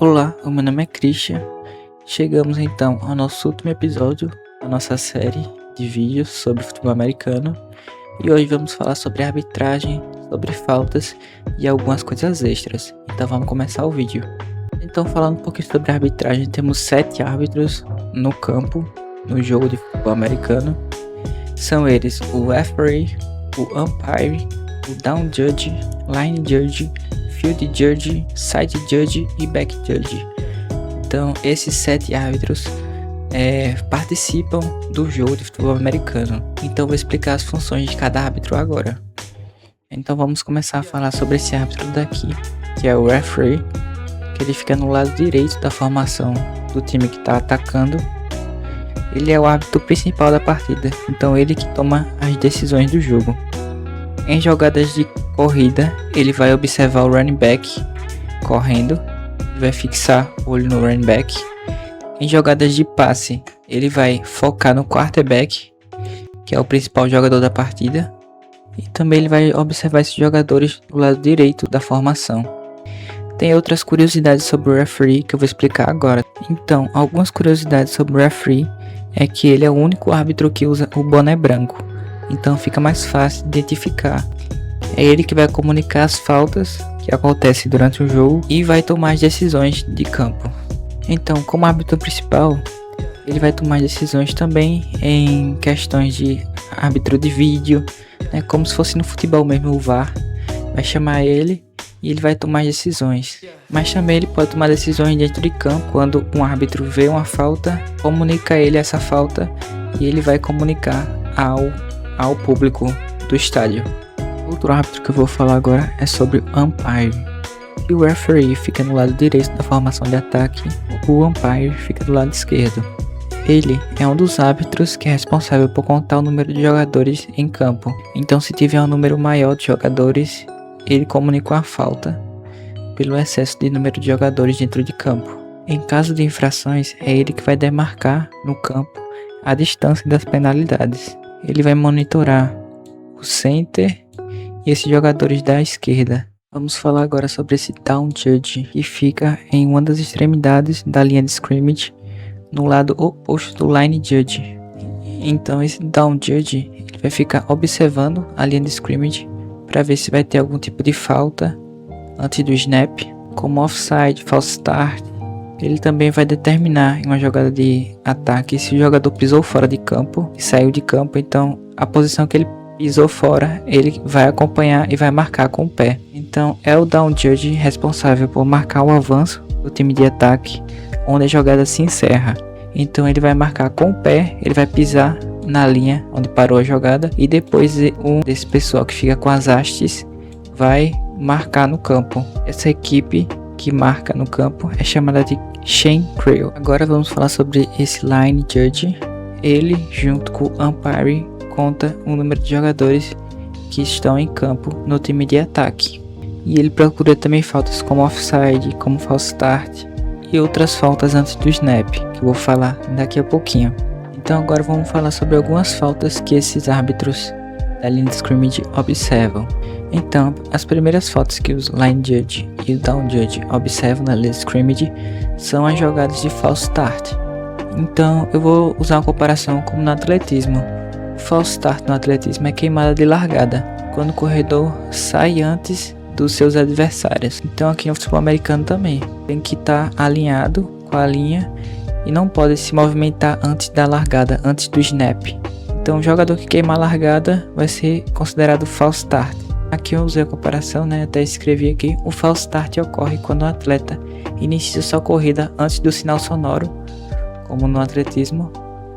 Olá, o meu nome é Christian. Chegamos então ao nosso último episódio da nossa série de vídeos sobre futebol americano. E hoje vamos falar sobre arbitragem, sobre faltas e algumas coisas extras. Então vamos começar o vídeo. Então, falando um pouquinho sobre arbitragem, temos 7 árbitros no campo, no jogo de futebol americano. São eles o referee, o umpire, o down judge, line judge, field judge, side judge e back judge. Então, esses 7 árbitros participam do jogo de futebol americano. Então, vou explicar as funções de cada árbitro agora. Então, vamos começar a falar sobre esse árbitro daqui, que é o referee, que ele fica no lado direito da formação do time que está atacando. Ele é o árbitro principal da partida, então ele que toma as decisões do jogo. Em jogadas de corrida, ele vai observar o running back correndo, vai fixar o olho no running back. Em jogadas de passe, ele vai focar no quarterback, que é o principal jogador da partida. E também ele vai observar esses jogadores do lado direito da formação. Tem outras curiosidades sobre o referee que eu vou explicar agora. Então, algumas curiosidades sobre o referee é que ele é o único árbitro que usa o boné branco, então fica mais fácil de identificar. É ele que vai comunicar as faltas que acontecem durante o jogo e vai tomar as decisões de campo. Então, como árbitro principal, ele vai tomar decisões também em questões de árbitro de vídeo, né, como se fosse no futebol mesmo, o VAR. Vai chamar ele e ele vai tomar decisões. Mas também ele pode tomar decisões dentro de campo. Quando um árbitro vê uma falta, comunica a ele essa falta e ele vai comunicar ao público do estádio. Outro árbitro que eu vou falar agora é sobre o umpire. E o referee fica no lado direito da formação de ataque, o umpire fica do lado esquerdo. Ele é um dos árbitros que é responsável por contar o número de jogadores em campo. Então, se tiver um número maior de jogadores, ele comunica a falta pelo excesso de número de jogadores dentro de campo. Em caso de infrações, é ele que vai demarcar no campo a distância das penalidades. Ele vai monitorar o center e esses jogadores da esquerda. Vamos falar agora sobre esse down judge, que fica em uma das extremidades da linha de scrimmage, no lado oposto do line judge. Então esse down judge ele vai ficar observando a linha de scrimmage para ver se vai ter algum tipo de falta antes do snap, como offside, false start. Ele também vai determinar em uma jogada de ataque se o jogador pisou fora de campo e saiu de campo. Então a posição que ele pisou fora, ele vai acompanhar e vai marcar com o pé. Então é o down judge responsável por marcar o avanço do time de ataque, onde a jogada se encerra. Então ele vai marcar com o pé, ele vai pisar na linha onde parou a jogada e depois um desse pessoal que fica com as hastes vai marcar no campo. Essa equipe que marca no campo é chamada de chain crew. Agora vamos falar sobre esse line judge. Ele, junto com o umpire, conta o número de jogadores que estão em campo no time de ataque. E ele procura também faltas como offside, como false start e outras faltas antes do snap, que eu vou falar daqui a pouquinho. Então agora vamos falar sobre algumas faltas que esses árbitros da linha de scrimmage observam. Então, as primeiras faltas que os line judge e o down judge observam na linha de scrimmage são as jogadas de false start. Então eu vou usar uma comparação como no atletismo. O false start no atletismo é queimada de largada, quando o corredor sai antes dos seus adversários. Então aqui no futebol americano também tem que estar alinhado com a linha e não pode se movimentar antes da largada, antes do snap. Então o jogador que queima a largada vai ser considerado false start. Aqui eu usei a comparação, até escrevi aqui. O false start ocorre quando o atleta inicia sua corrida antes do sinal sonoro, como no atletismo,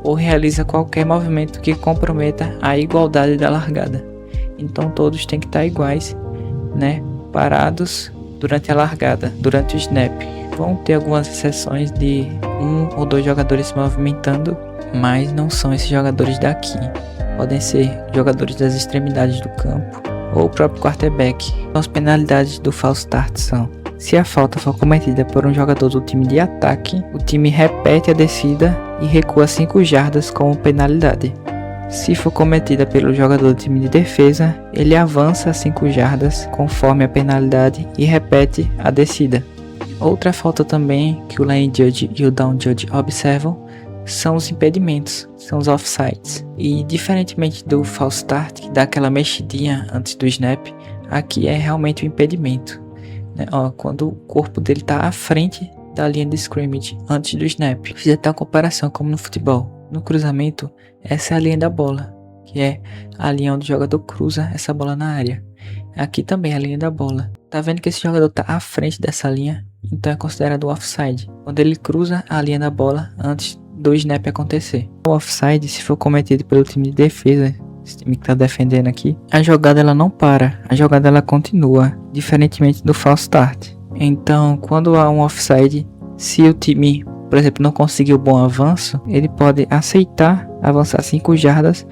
ou realiza qualquer movimento que comprometa a igualdade da largada. Então todos têm que estar iguais, parados durante a largada, durante o snap. Vão ter algumas exceções de 1 ou 2 jogadores se movimentando, mas não são esses jogadores daqui. Podem ser jogadores das extremidades do campo ou o próprio quarterback. As penalidades do false start são: se a falta for cometida por um jogador do time de ataque, o time repete a descida e recua 5 jardas como penalidade. Se for cometida pelo jogador do time de defesa, ele avança 5 jardas conforme a penalidade e repete a descida. Outra falta também que o line judge e o down judge observam são os impedimentos, são os offsides. E diferentemente do false start, que dá aquela mexidinha antes do snap, aqui é realmente um impedimento, né? Quando o corpo dele está à frente da linha de scrimmage antes do snap. Fiz até uma comparação como no futebol. No cruzamento, essa é a linha da bola, que é a linha onde o jogador cruza essa bola na área. Aqui também é a linha da bola. Tá vendo que esse jogador está à frente dessa linha? Então é considerado offside, quando ele cruza a linha da bola antes do snap acontecer. O offside, se for cometido pelo time de defesa, esse time que está defendendo aqui, a jogada ela não para, a jogada ela continua, diferentemente do false start. Então, quando há um offside, se o time, por exemplo, não conseguiu bom avanço, ele pode aceitar avançar 5 jardas,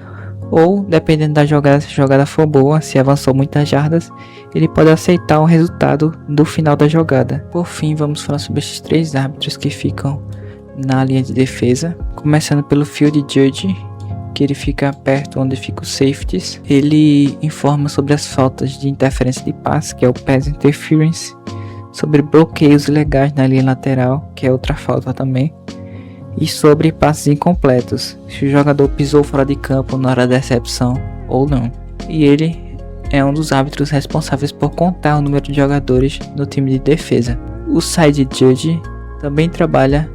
ou dependendo da jogada, se a jogada for boa, se avançou muitas jardas, ele pode aceitar o resultado do final da jogada. Por fim, vamos falar sobre esses 3 árbitros que ficam na linha de defesa, começando pelo field judge, que ele fica perto onde fica os safeties. Ele informa sobre as faltas de interferência de passe, que é o pass interference, sobre bloqueios ilegais na linha lateral, que é outra falta também, e sobre passes incompletos, se o jogador pisou fora de campo na hora da recepção ou não. E ele é um dos árbitros responsáveis por contar o número de jogadores no time de defesa. O side judge também trabalha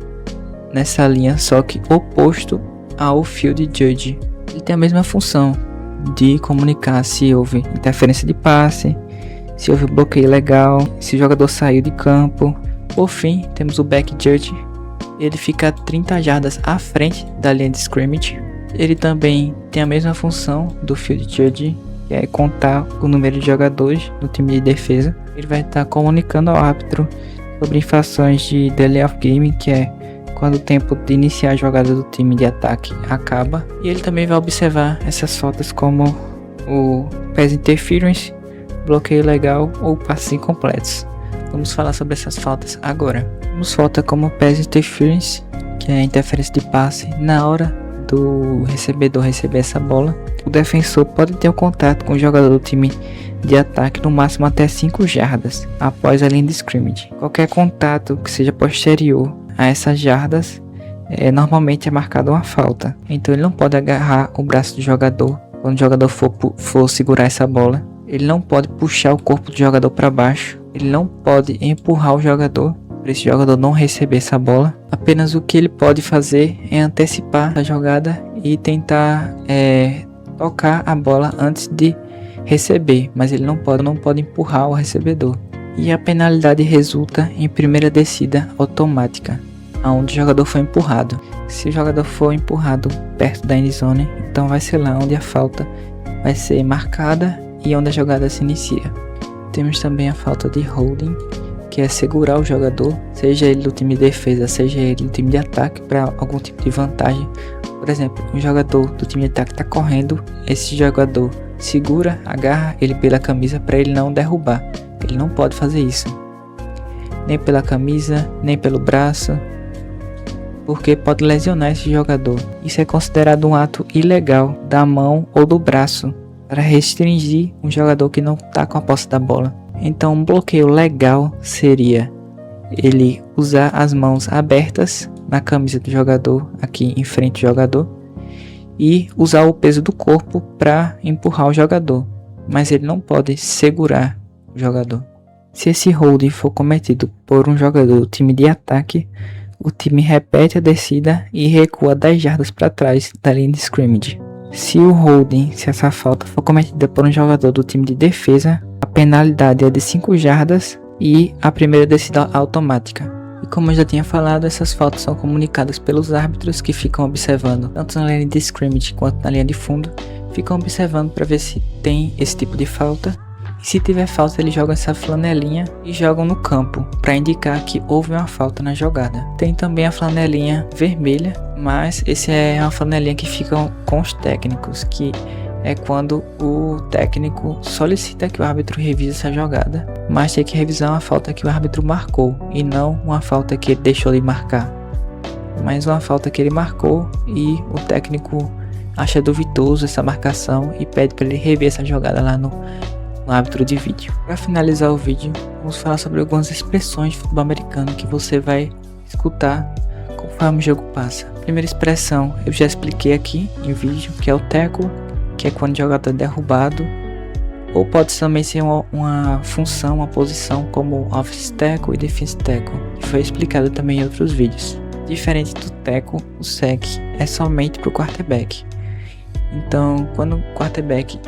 nessa linha, só que oposto ao field judge. Ele tem a mesma função de comunicar se houve interferência de passe, se houve bloqueio ilegal, se o jogador saiu de campo. Por fim, temos o back judge. Ele fica a 30 jardas à frente da linha de scrimmage. Ele também tem a mesma função do field judge, que é contar o número de jogadores no time de defesa. Ele vai estar comunicando ao árbitro sobre infrações de delay of game, que é quando o tempo de iniciar a jogada do time de ataque acaba. E ele também vai observar essas faltas como o pass interference, bloqueio ilegal ou passes incompletos. Vamos falar sobre essas faltas agora. Temos falta como pass interference, que é a interferência de passe na hora do recebedor receber essa bola. O defensor pode ter um contato com o jogador do time de ataque no máximo até 5 jardas após a linha de scrimmage. Qualquer contato que seja posterior a essas jardas normalmente é marcado uma falta. Então ele não pode agarrar o braço do jogador quando o jogador for segurar essa bola. Ele não pode puxar o corpo do jogador para baixo. Ele não pode empurrar o jogador para esse jogador não receber essa bola. Apenas o que ele pode fazer é antecipar a jogada e tentar tocar a bola antes de receber, mas ele não pode empurrar o recebedor. E a penalidade resulta em primeira descida automática, onde o jogador foi empurrado. Se o jogador for empurrado perto da endzone, então vai ser lá onde a falta vai ser marcada e onde a jogada se inicia. Temos também a falta de holding, que é segurar o jogador, seja ele do time de defesa, seja ele do time de ataque, para algum tipo de vantagem. Por exemplo, um jogador do time de ataque está correndo, esse jogador segura, agarra ele pela camisa para ele não derrubar. Ele não pode fazer isso, nem pela camisa, nem pelo braço, porque pode lesionar esse jogador. Isso é considerado um ato ilegal da mão ou do braço para restringir um jogador que não está com a posse da bola. Então, um bloqueio legal seria ele usar as mãos abertas na camisa do jogador, aqui em frente ao jogador, e usar o peso do corpo para empurrar o jogador, mas ele não pode segurar o jogador. Se esse holding for cometido por um jogador do time de ataque, o time repete a descida e recua 10 jardas para trás da linha de scrimmage. Se essa falta for cometida por um jogador do time de defesa, a penalidade é de 5 jardas e a primeira descida automática. E como eu já tinha falado, essas faltas são comunicadas pelos árbitros, que ficam observando tanto na linha de scrimmage quanto na linha de fundo, ficam observando para ver se tem esse tipo de falta. E se tiver falta, eles jogam essa flanelinha e jogam no campo para indicar que houve uma falta na jogada. Tem também a flanelinha vermelha, mas esse é uma flanelinha que fica com os técnicos, que é quando o técnico solicita que o árbitro revise essa jogada, mas tem que revisar uma falta que o árbitro marcou e não uma falta que ele deixou de marcar, mas uma falta que ele marcou e o técnico acha duvidoso essa marcação e pede para ele rever essa jogada lá no no árbitro de vídeo. Para finalizar o vídeo, vamos falar sobre algumas expressões de futebol americano que você vai escutar conforme o jogo passa. Primeira expressão eu já expliquei aqui em vídeo, que é o tackle, que é quando o jogador é derrubado, ou pode também ser uma função, uma posição como offensive tackle e defensive tackle, que foi explicado também em outros vídeos. Diferente do tackle, o sack é somente para o quarterback. Então, quando o quarterback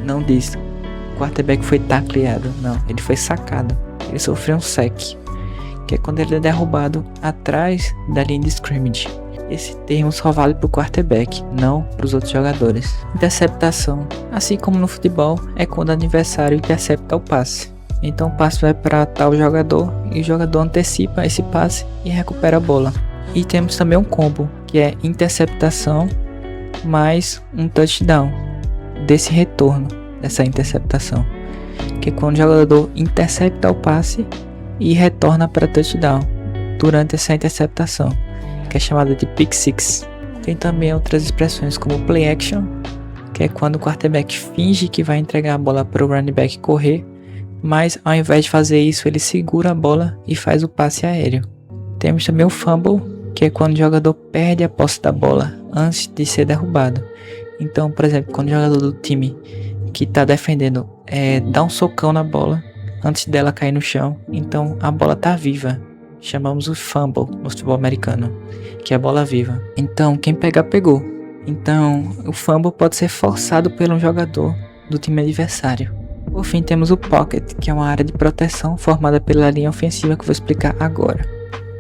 não diz o quarterback foi tacleado, não, ele foi sacado, ele sofreu um sack, que é quando ele é derrubado atrás da linha de scrimmage. Esse termo só vale para o quarterback, não para os outros jogadores. Interceptação, assim como no futebol, é quando o adversário intercepta o passe. Então o passe vai para tal jogador e o jogador antecipa esse passe e recupera a bola. E temos também um combo, que é interceptação mais um touchdown desse retorno, dessa interceptação, que é quando o jogador intercepta o passe e retorna para touchdown durante essa interceptação, que é chamada de pick six. Tem também outras expressões como play action, que é quando o quarterback finge que vai entregar a bola para o running back correr, mas ao invés de fazer isso ele segura a bola e faz o passe aéreo. Temos também o fumble, que é quando o jogador perde a posse da bola antes de ser derrubado. Então, por exemplo, quando o jogador do time que está defendendo dá um socão na bola antes dela cair no chão, então a bola está viva. Chamamos o fumble no futebol americano, que é a bola viva. Então, quem pegar, pegou. Então, o fumble pode ser forçado por um jogador do time adversário. Por fim, temos o pocket, que é uma área de proteção formada pela linha ofensiva que eu vou explicar agora.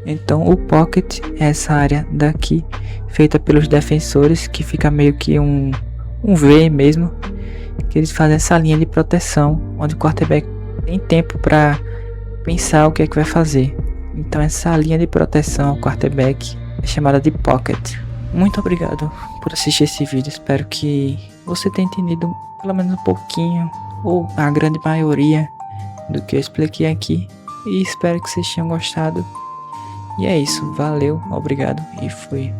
Então, o pocket é essa área daqui, feita pelos defensores, que fica meio que um V mesmo, que eles fazem essa linha de proteção, onde o quarterback tem tempo para pensar o que é que vai fazer. Então essa linha de proteção ao quarterback é chamada de pocket. Muito obrigado por assistir esse vídeo. Espero que você tenha entendido pelo menos um pouquinho, ou a grande maioria, do que eu expliquei aqui. E espero que vocês tenham gostado. E é isso. Valeu, obrigado e fui.